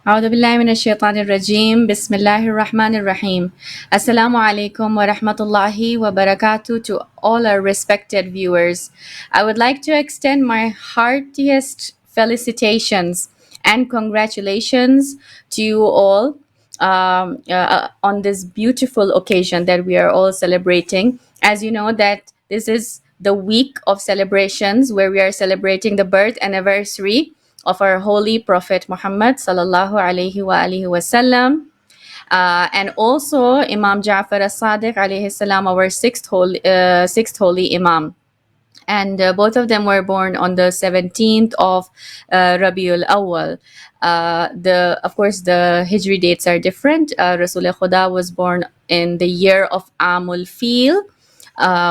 أعوذ بالله من الشيطان الرجيم بسم الله الرحمن الرحيم Assalamu alaikum wa rahmatullahi wa barakatuh to all our respected viewers. I would like to extend my heartiest felicitations and congratulations to you all on this beautiful occasion that we are all celebrating. As you know that this is the week of celebrations where we are celebrating the birth anniversary of our holy prophet Muhammad sallallahu alaihi wa alihi wasallam, and also Imam Jafar as-Sadiq alayhi salam, our sixth holy Imam. And both of them were born on the 17th of Rabiul Awal. The Of course, the Hijri dates are different. Rasul Khuda was born in the year of Amul Fil,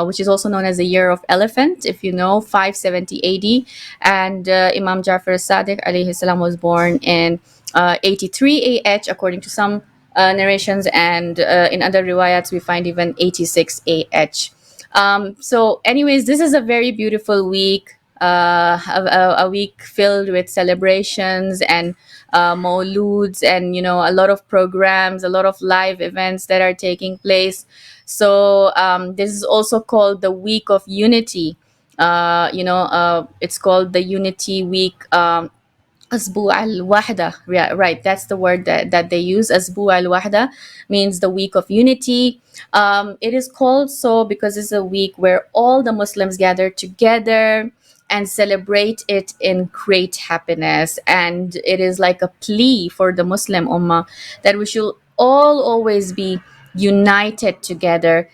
which is also known as the year of elephant, if you know, 570 AD. And Imam Jafar Sadiq alayhi salam was born in 83 AH, according to some narrations, and in other riwayats we find even 86 AH. So, anyways, this is a very beautiful week, a week filled with celebrations and mawloods, and a lot of programs, a lot of live events that are taking place. So, this is also called the Week of Unity. It's called the Unity Week. Asbu al Wahda, yeah, right. That's the word that they use. Asbu al Wahda means the week of unity. It is called so because it's a week where all the Muslims gather together and celebrate it in great happiness. And it is like a plea for the Muslim Ummah that we should all always be united together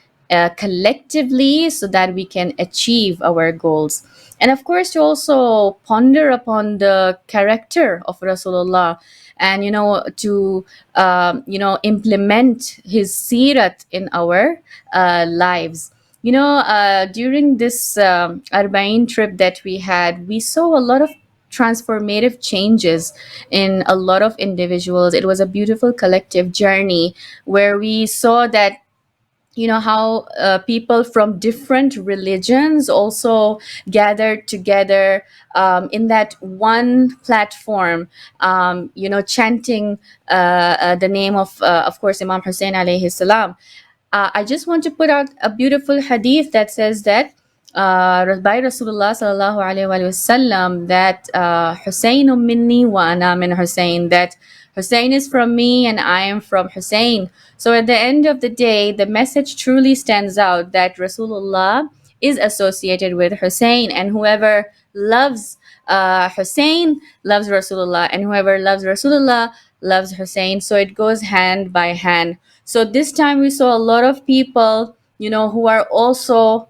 collectively so that we can achieve our goals. And of course, to also ponder upon the character of Rasulullah, and to implement his sirat in our lives. During this Arba'in trip that we had, we saw a lot of transformative changes in a lot of individuals. It was a beautiful collective journey where we saw that how people from different religions also gathered together in that one platform, chanting the name of course, Imam Hussain alayhi salam. I just want to put out a beautiful hadith that says that by Rasulullah sallallahu alaihi wasallam, that Husaynun minni wa ana min Hussain, that Hussein is from me and I am from Hussein. So at the end of the day, the message truly stands out that Rasulullah is associated with Hussein, and whoever loves Hussein loves Rasulullah, and whoever loves Rasulullah loves Hussein. So it goes hand by hand. So this time we saw a lot of people, who are also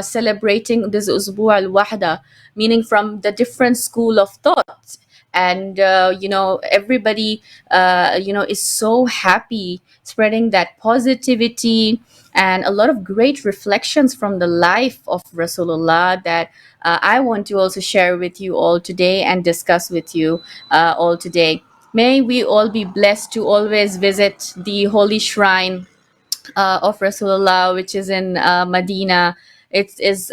celebrating this Usbu al Wahda, meaning from the different school of thought. And everybody is so happy, spreading that positivity and a lot of great reflections from the life of Rasulullah that I want to also share with you all today and discuss with you all today. May we all be blessed to always visit the holy shrine of Rasulullah, which is in Medina. It is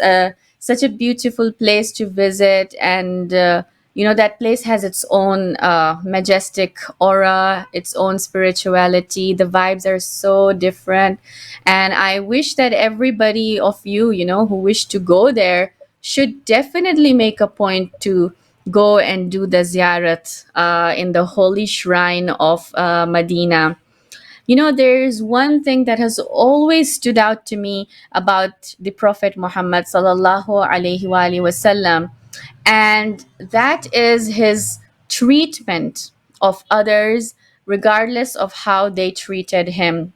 such a beautiful place to visit, and that place has its own majestic aura, its own spirituality. The vibes are so different, and I wish that everybody of you, who wish to go there, should definitely make a point to go and do the ziyarat in the holy shrine of Medina. There's one thing that has always stood out to me about the Prophet Muhammad sallallahu alaihi wasallam, and that is his treatment of others, regardless of how they treated him.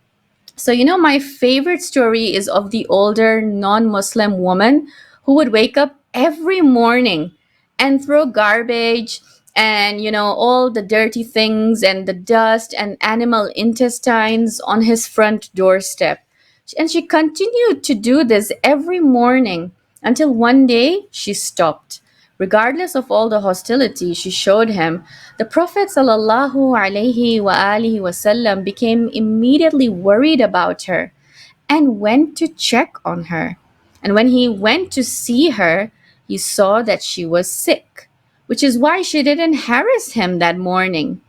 So, my favorite story is of the older non Muslim woman who would wake up every morning and throw garbage and, all the dirty things and the dust and animal intestines on his front doorstep. And she continued to do this every morning until one day she stopped. Regardless of all the hostility she showed him, the Prophet sallallahu alaihi wa alihi wasallam became immediately worried about her and went to check on her. And when he went to see her, he saw that she was sick, which is why she didn't harass him that morning.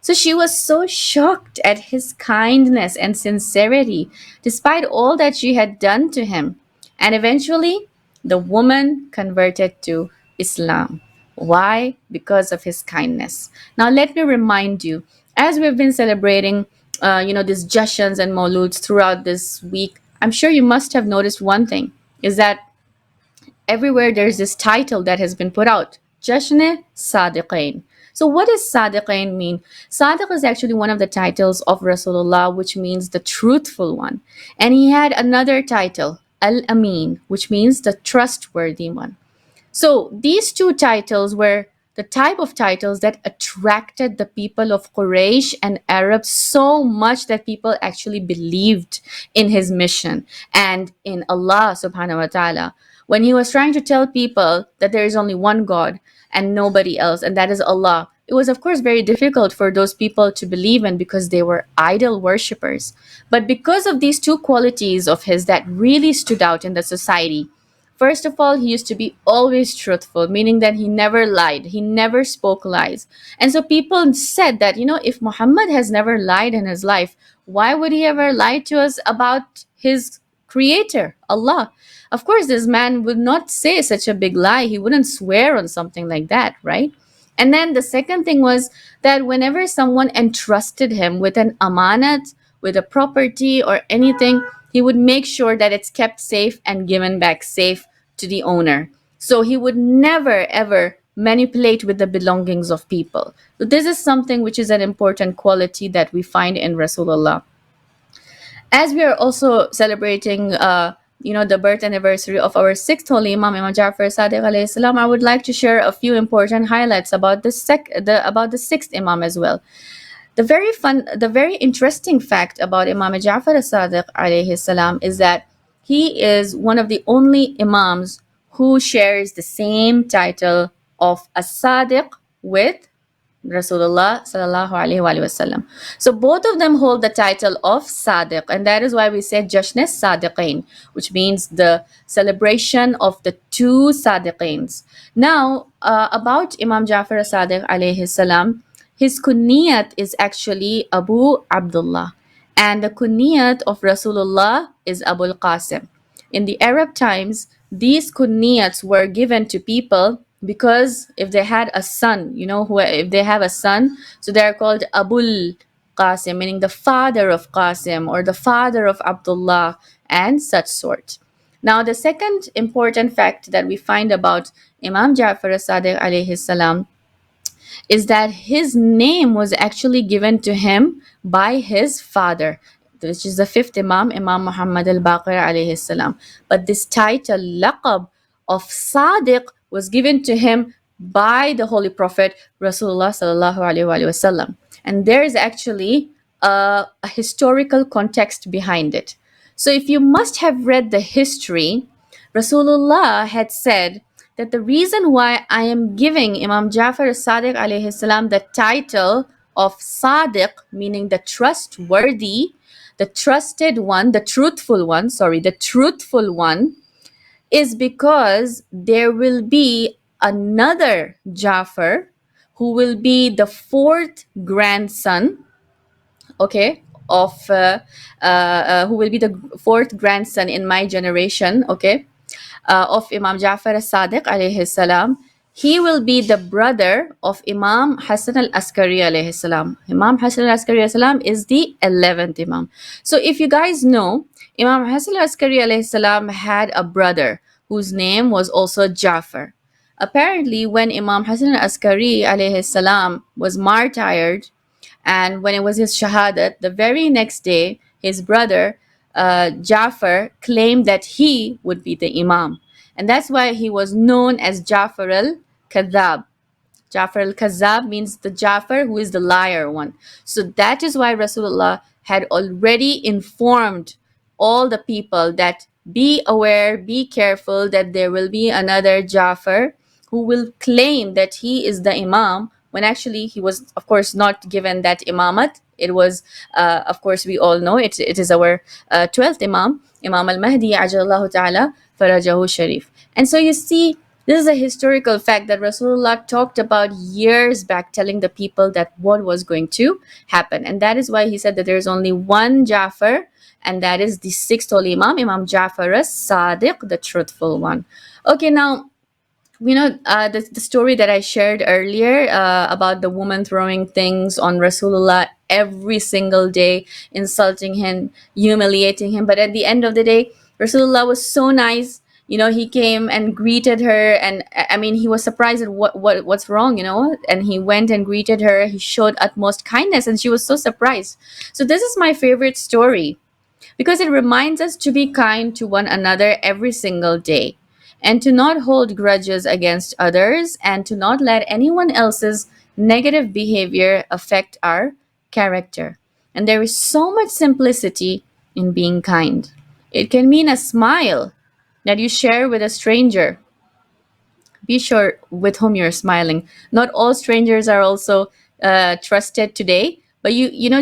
So she was so shocked at his kindness and sincerity, despite all that she had done to him. And eventually, the woman converted to Islam. Why? Because of his kindness. Now, let me remind you, as we've been celebrating, these Jashans and Mauluds throughout this week, I'm sure you must have noticed one thing is that everywhere there's this title that has been put out, Jashne Sadiqain. So what does Sadiqain mean? Sadiq is actually one of the titles of Rasulullah, which means the truthful one. And he had another title, Al Amin, which means the trustworthy one. So these two titles were the type of titles that attracted the people of Quraysh and Arabs so much that people actually believed in his mission and in Allah subhanahu wa ta'ala. When he was trying to tell people that there is only one God and nobody else, and that is Allah, it was of course very difficult for those people to believe in because they were idol worshippers. But because of these two qualities of his that really stood out in the society, first of all, he used to be always truthful, meaning that he never lied. He never spoke lies. And so people said that, if Muhammad has never lied in his life, why would he ever lie to us about his creator, Allah? Of course, this man would not say such a big lie. He wouldn't swear on something like that, right? And then the second thing was that whenever someone entrusted him with an amanat, with a property or anything, he would make sure that it's kept safe and given back safe to the owner. So he would never ever manipulate with the belongings of people. So this is something which is an important quality that we find in Rasulullah. As we are also celebrating the birth anniversary of our sixth holy imam, Imam Jafar Sadiq alayhi salam, I would like to share a few important highlights about the sixth imam as well. The very interesting fact about Imam Jafar Sadiq alayhi salam is that he is one of the only imams who shares the same title of a Sadiq with Rasulullah sallallahu alaihi wasallam. So both of them hold the title of Sadiq, and that is why we say Jashn Sadiqain, which means the celebration of the two Sadiqains. Now, about Imam Jafar Sadiq alayhi salam, his kunniyat is actually Abu Abdullah, and the kunniyat of Rasulullah is Abul Qasim. In the Arab times, these kunniyats were given to people because if they had a son, if they have a son, so they are called Abul Qasim, meaning the father of Qasim or the father of Abdullah and such sort. Now, the second important fact that we find about Imam Jafar Sadiq alayhi salam is that his name was actually given to him by his father, which is the fifth Imam, Imam Muhammad al-Baqir alayhi salam. But this title, laqab of Sadiq, was given to him by the Holy Prophet Rasulullah sallallahu alaihi wasallam. And there is actually a historical context behind it. So if you must have read the history, Rasulullah had said that the reason why I am giving Imam Jafar Sadiq alayhi salam the title of Sadiq, meaning the trustworthy, the trusted one, the truthful one, is because there will be another Jafar who will be the fourth grandson, okay, of who will be the fourth grandson in my generation, okay, of Imam Jafar as-Sadiq alayhi salam. He will be the brother of Imam Hassan al-Askari alayhi salam. Imam Hassan al-Askari alayhi salam is the 11th Imam. So if you guys know, Imam Hassan al-Askari alayhi salam had a brother whose name was also Jafar. Apparently, when Imam Hassan al-Askari alayhi salam was martyred, and when it was his shahadat, the very next day, his brother Jafar claimed that he would be the imam. And that's why he was known as Jafar al-Kadhab. Jafar al-Kazzab means the Jafar who is the liar one. So that is why Rasulullah had already informed all the people that be aware, be careful that there will be another Jafar who will claim that he is the Imam when actually he was, of course, not given that Imamat. It was, of course, we all know it is our 12th Imam, Imam al-Mahdi, ajallahu ta'ala, farajahu sharif. And so you see, This is a historical fact that Rasulullah talked about years back, telling the people that what was going to happen. And that is why he said that there is only one Jafar, and that is the sixth holy Imam, Imam Jafar as Sadiq, the truthful one. Okay, now the story that I shared earlier about the woman throwing things on Rasulullah every single day, insulting him, humiliating him. But at the end of the day, Rasulullah was so nice. He came and greeted her, and I mean, he was surprised at what's wrong, and he went and greeted her. He showed utmost kindness, and she was so surprised. So this is my favorite story because it reminds us to be kind to one another every single day, and to not hold grudges against others, and to not let anyone else's negative behavior affect our character. And there is so much simplicity in being kind. It can mean a smile that you share with a stranger. Be sure with whom you're smiling. Not all strangers are also trusted today, but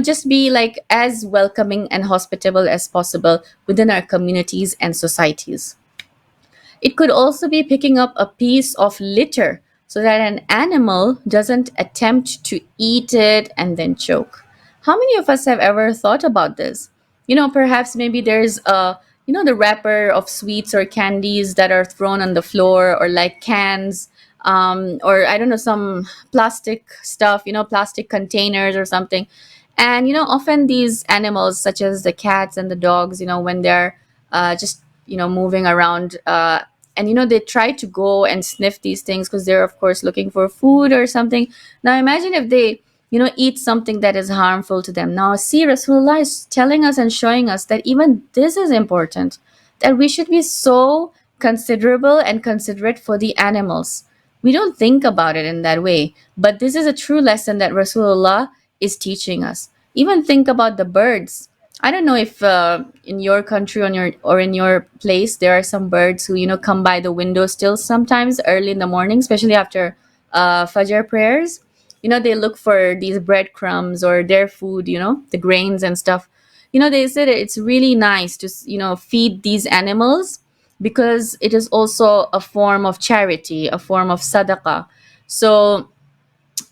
just be like as welcoming and hospitable as possible within our communities and societies. It could also be picking up a piece of litter so that an animal doesn't attempt to eat it and then choke. How many of us have ever thought about this? Perhaps maybe there's the wrapper of sweets or candies that are thrown on the floor, or like cans, or I don't know, some plastic stuff, plastic containers or something. And often these animals, such as the cats and the dogs, when they're just moving around, and they try to go and sniff these things because they're of course looking for food or something. Now imagine if they eat something that is harmful to them. Now see, Rasulullah is telling us and showing us that even this is important, that we should be so considerable and considerate for the animals. We don't think about it in that way, but this is a true lesson that Rasulullah is teaching us. Even think about the birds. I don't know if in your country, in your place, there are some birds who come by the window still sometimes early in the morning, especially after Fajr prayers. They look for these breadcrumbs or their food, the grains and stuff. They said it's really nice to feed these animals, because it is also a form of charity, a form of sadaqah. So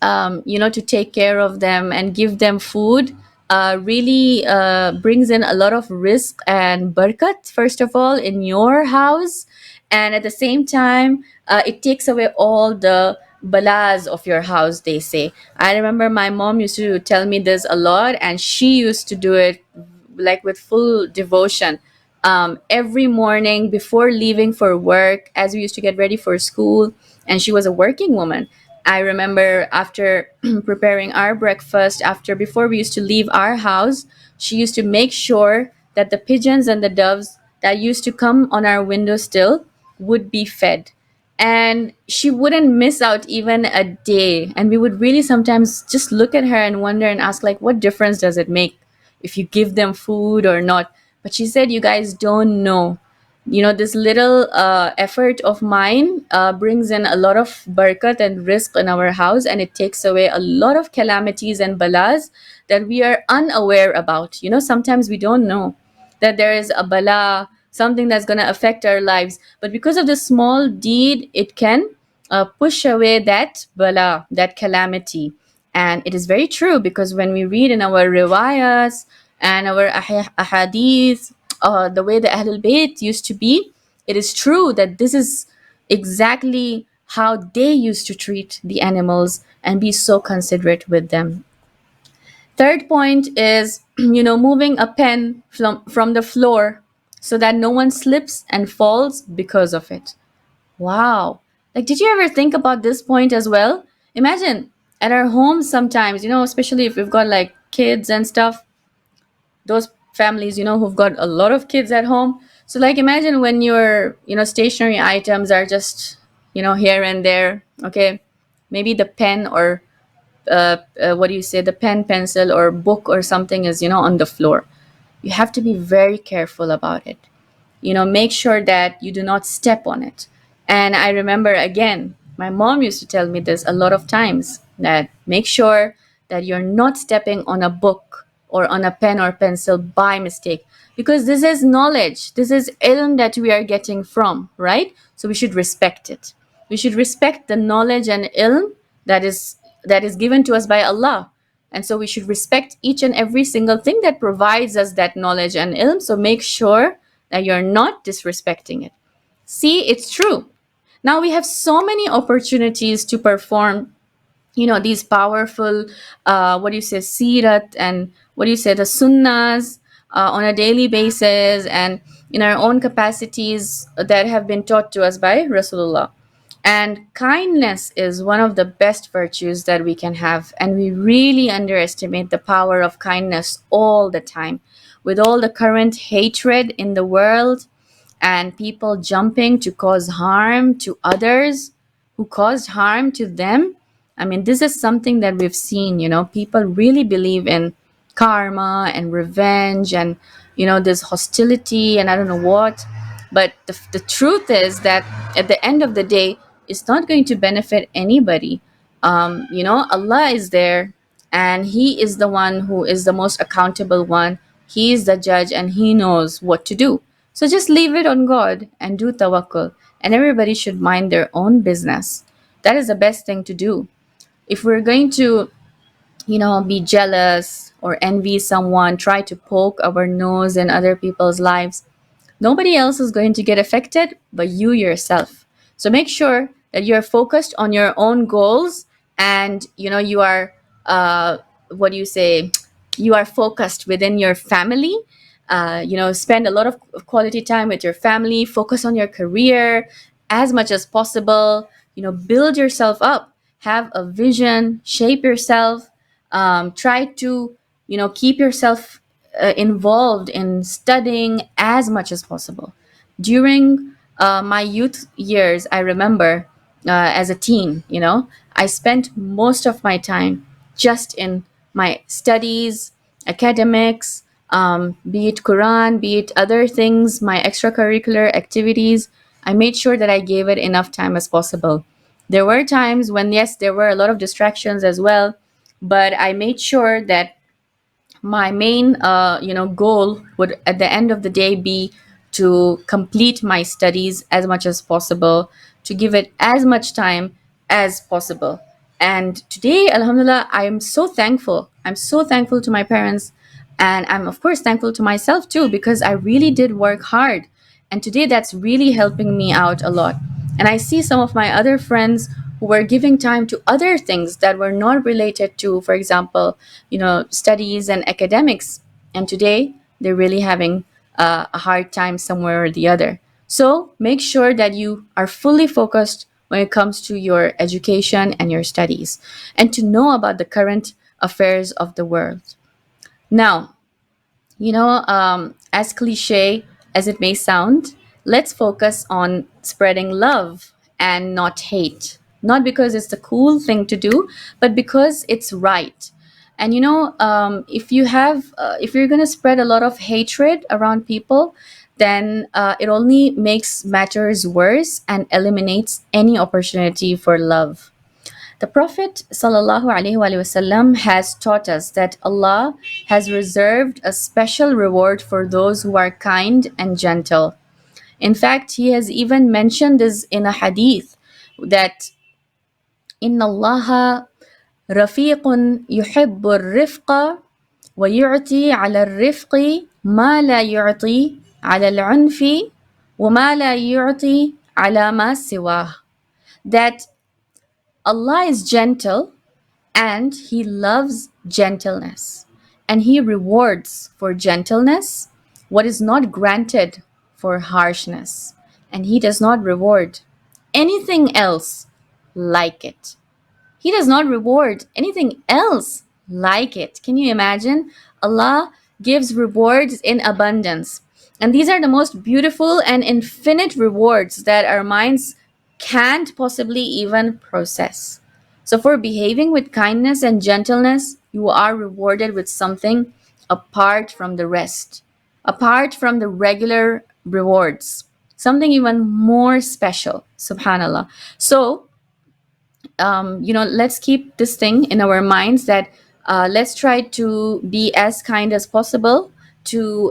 to take care of them and give them food really brings in a lot of risk and barakat, first of all, in your house. And at the same time, it takes away all the balas of your house, they say. I remember my mom used to tell me this a lot, and she used to do it like with full devotion. Every morning before leaving for work, as we used to get ready for school, and she was a working woman. I remember after preparing our breakfast, before we used to leave our house, she used to make sure that the pigeons and the doves that used to come on our window still would be fed. And she wouldn't miss out even a day. And we would really sometimes just look at her and wonder and ask, like, what difference does it make if you give them food or not? But she said, you guys don't know. This little effort of mine brings in a lot of barakat and risk in our house, and it takes away a lot of calamities and balas that we are unaware about. Sometimes we don't know that there is a bala, something that's going to affect our lives, but because of this small deed, it can push away that bala, that calamity. And it is very true, because when we read in our riwayas and our ahadith, the way the Ahlul Bayt used to be, it is true that this is exactly how they used to treat the animals and be so considerate with them. Third point is, moving a pen from the floor so that no one slips and falls because of it. Wow. Like, did you ever think about this point as well? Imagine at our homes sometimes, especially if we've got like kids and stuff, those families who've got a lot of kids at home. So like imagine when your stationary items are just here and there. Okay, maybe the pen, or what do you say, the pen, pencil, or book or something is on the floor. You have to be very careful about it. Make sure that you do not step on it. And I remember, again, my mom used to tell me this a lot of times, that make sure that you're not stepping on a book or on a pen or pencil by mistake, because this is knowledge, this is ilm that we are getting from, right? So we should respect it. We should respect the knowledge and ilm that is given to us by Allah. And so we should respect each and every single thing that provides us that knowledge and ilm. So make sure that you're not disrespecting it. See, it's true. Now we have so many opportunities to perform, these powerful, what do you say, sirat, and what do you say, the sunnahs, on a daily basis, and in our own capacities that have been taught to us by Rasulullah. And kindness is one of the best virtues that we can have, and we really underestimate the power of kindness all the time. With all the current hatred in the world, and people jumping to cause harm to others who caused harm to them. I mean, this is something that we've seen, people really believe in karma and revenge and, this hostility and I don't know what. But the truth is that at the end of the day, it's not going to benefit anybody. Allah is there, and He is the one who is the most accountable one. He is the judge, and He knows what to do. So just leave it on God and do tawakkul. And everybody should mind their own business. That is the best thing to do. If we're going to, be jealous or envy someone, try to poke our nose in other people's lives, nobody else is going to get affected but you yourself. So make sure that you're focused on your own goals, and you are, what do you say, you are focused within your family. Spend a lot of quality time with your family, focus on your career as much as possible. Build yourself up, have a vision, shape yourself. Try to keep yourself involved in studying as much as possible. During my youth years, I remember, as a teen, I spent most of my time just in my studies, academics, be it Quran, be it other things, my extracurricular activities. I made sure that I gave it enough time as possible. There were times when, yes, there were a lot of distractions as well, but I made sure that my main goal would at the end of the day be to complete my studies as much as possible, to give it as much time as possible. And today, alhamdulillah, I'm so thankful to my parents, and I'm of course thankful to myself too, because I really did work hard, and today that's really helping me out a lot. And I see some of my other friends who were giving time to other things that were not related to, for example, studies and academics. And today they're really having a hard time somewhere or the other. So make sure that you are fully focused when it comes to your education and your studies, and to know about the current affairs of the world. Now, as cliche as it may sound, let's focus on spreading love and not hate. Not because it's the cool thing to do, but because it's right. And if you're going to spread a lot of hatred around people, then it only makes matters worse and eliminates any opportunity for love. The Prophet ﷺ has taught us that Allah has reserved a special reward for those who are kind and gentle. In fact, he has even mentioned this in a hadith that Inna Allah rafiqun yuhibbu rifqa wa yu'ti ala rifqi ma la yu'ti ala al-unfi wa ma la yu'ti ala ma siwah. That Allah is gentle, and He loves gentleness, and He rewards for gentleness what is not granted for harshness, and He does not reward anything else like it. He does not reward anything else like it. Can you imagine? Allah gives rewards in abundance. And these are the most beautiful and infinite rewards that our minds can't possibly even process. So, for behaving with kindness and gentleness, you are rewarded with something apart from the rest, apart from the regular rewards, something even more special. Subhanallah. So, let's keep this thing in our minds, that let's try to be as kind as possible to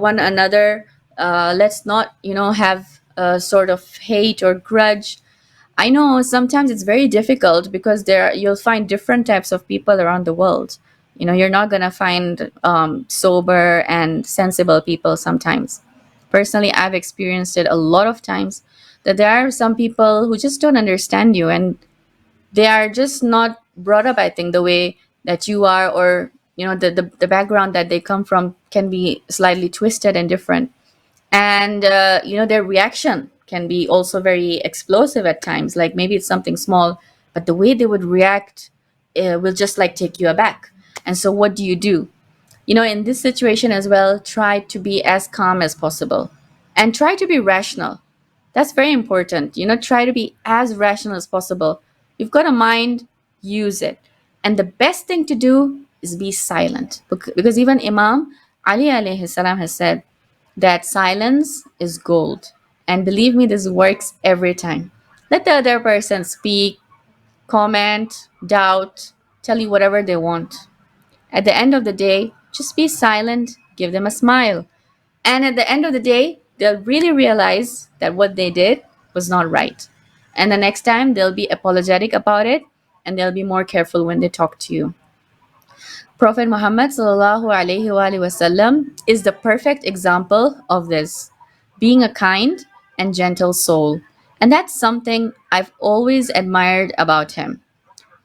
one another. Let's not have a sort of hate or grudge. I know sometimes it's very difficult because you'll find different types of people around the world. You're not gonna find sober and sensible people sometimes. Personally, I've experienced it a lot of times that there are some people who just don't understand you, and they are just not brought up, I think, the way that you are, or the background that they come from can be slightly twisted and different. And their reaction can be also very explosive at times, like maybe it's something small, but the way they would react will just like take you aback. And so what do? In this situation as well, try to be as calm as possible and try to be rational. That's very important. Try to be as rational as possible. You've got a mind, use it. And the best thing to do is be silent. Because even Imam Ali alayhi salam has said that silence is gold. And believe me, this works every time. Let the other person speak, comment, doubt, tell you whatever they want. At the end of the day, just be silent, give them a smile. And at the end of the day, they'll really realize that what they did was not right. And the next time, they'll be apologetic about it, and they'll be more careful when they talk to you. Prophet Muhammad sallallahu alaihi wasallam is the perfect example of this, being a kind and gentle soul. And that's something I've always admired about him.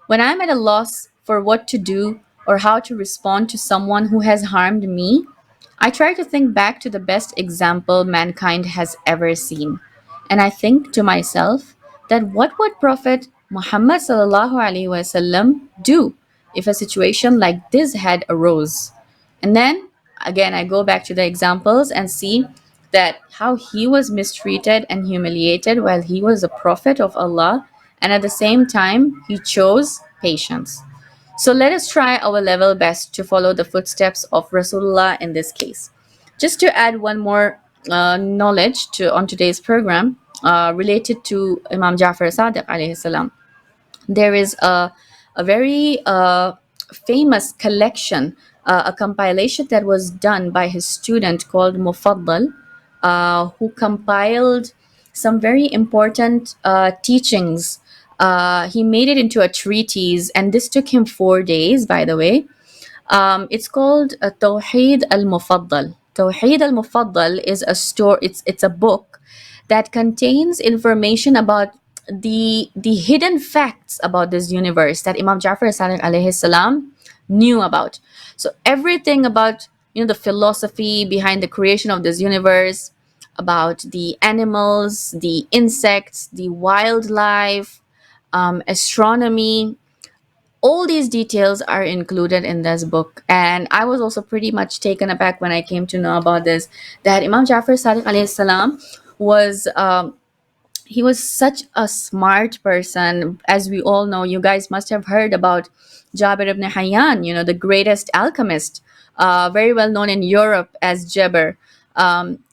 When I'm at a loss for what to do or how to respond to someone who has harmed me, I try to think back to the best example mankind has ever seen. And I think to myself that what would Prophet Muhammad sallallahu alaihi wasallam do if a situation like this had arose? And then again I go back to the examples and see that how he was mistreated and humiliated while he was a prophet of Allah, and at the same time he chose patience. So let us try our level best to follow the footsteps of Rasulullah in this case. Just to add one more knowledge to on today's program related to Imam Jafar Sadiq alayhi salam, there is a very famous collection, a compilation that was done by his student called Mufaddal, who compiled some very important teachings. He made it into a treatise, and this took him 4 days, by the way. It's called Tawheed al-Mufaddal. Tawheed al-Mufaddal is a store. It's a book that contains information about the hidden facts about this universe that Imam Jafar Sadiq alayhi salam knew about. So everything about the philosophy behind the creation of this universe, about the animals, the insects, the wildlife, astronomy, all these details are included in this book. And I was also pretty much taken aback when I came to know about this, that Imam Jafar Sadiq alayhi salam was he was such a smart person. As we all know, you guys must have heard about Jabir ibn Hayyan, the greatest alchemist, very well known in Europe as Jabir.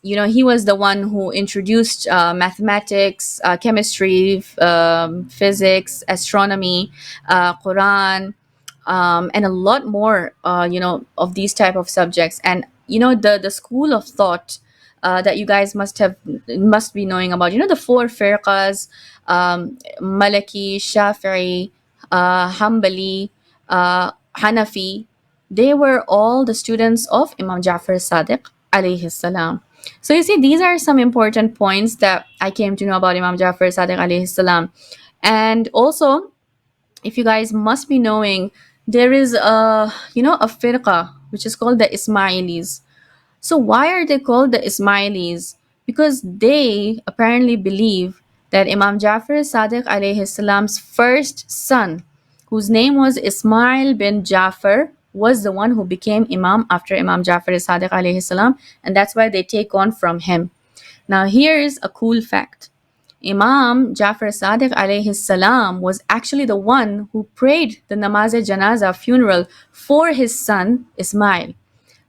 He was the one who introduced mathematics, chemistry, physics, astronomy, Quran, and a lot more, of these type of subjects. And the school of thought that you guys must be knowing about. The four firqas, Maliki, Shafi'i, Hanbali, Hanafi. They were all the students of Imam Jafar Sadiq alayhi salam. So you see, these are some important points that I came to know about Imam Jafar Sadiq alayhi salam. And also, if you guys must be knowing, there is a firqa which is called the Ismailis. So why are they called the Ismailis? Because they apparently believe that Imam Jafar Sadiq alayhi salam's first son, whose name was Ismail bin Jafar, was the one who became Imam after Imam Jafar Sadiq alayhi salam, and that's why they take on from him. Now here's a cool fact. Imam Jafar Sadiq alayhi salam was actually the one who prayed the namaz-e-janaza funeral for his son Ismail.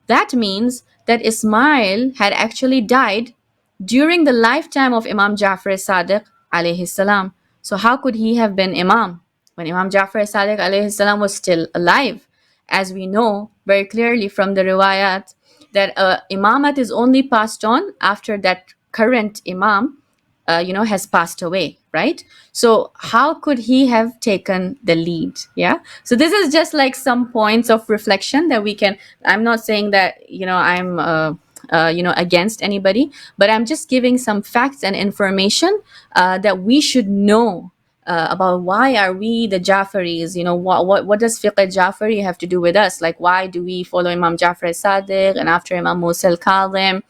That means that Ismail had actually died during the lifetime of Imam Jafar Sadiq alayhi salam. So how could he have been Imam when Imam Jafar Sadiq alayhi salam was still alive? As we know very clearly from the riwayat, that imamat is only passed on after that current Imam has passed away, right? So how could he have taken the lead? Yeah. So this is just like some points of reflection that we can. I'm not saying that I'm against anybody, but I'm just giving some facts and information that we should know about why are we the Jafaris. What does fiqh Jafari have to do with us? Like, why do we follow Imam Jafar Sadiq and after Imam Musa al Kazim?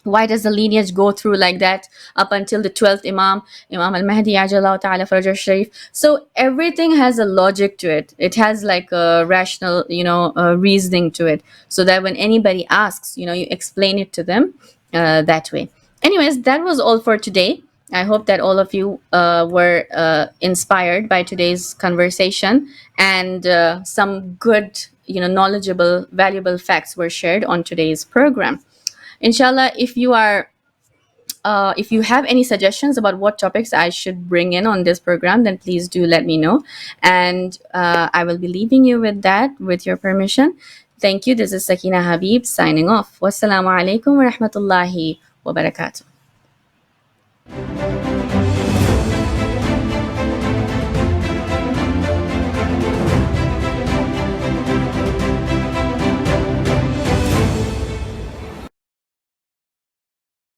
Why does the lineage go through like that up until the 12th imam, Imam al Mahdi ajallahu ta'ala faraj sharif? So everything has a logic to it. It has like a rational reasoning to it, so that when anybody asks, you explain it to them that way. Anyways, that was all for today. I hope that all of you were inspired by today's conversation, and some good, knowledgeable, valuable facts were shared on today's program. Inshallah, if you have any suggestions about what topics I should bring in on this program, then please do let me know. And I will be leaving you with that, with your permission. Thank you. This is Sakina Habib signing off. Wassalamu alaikum wa rahmatullahi wa barakatuh.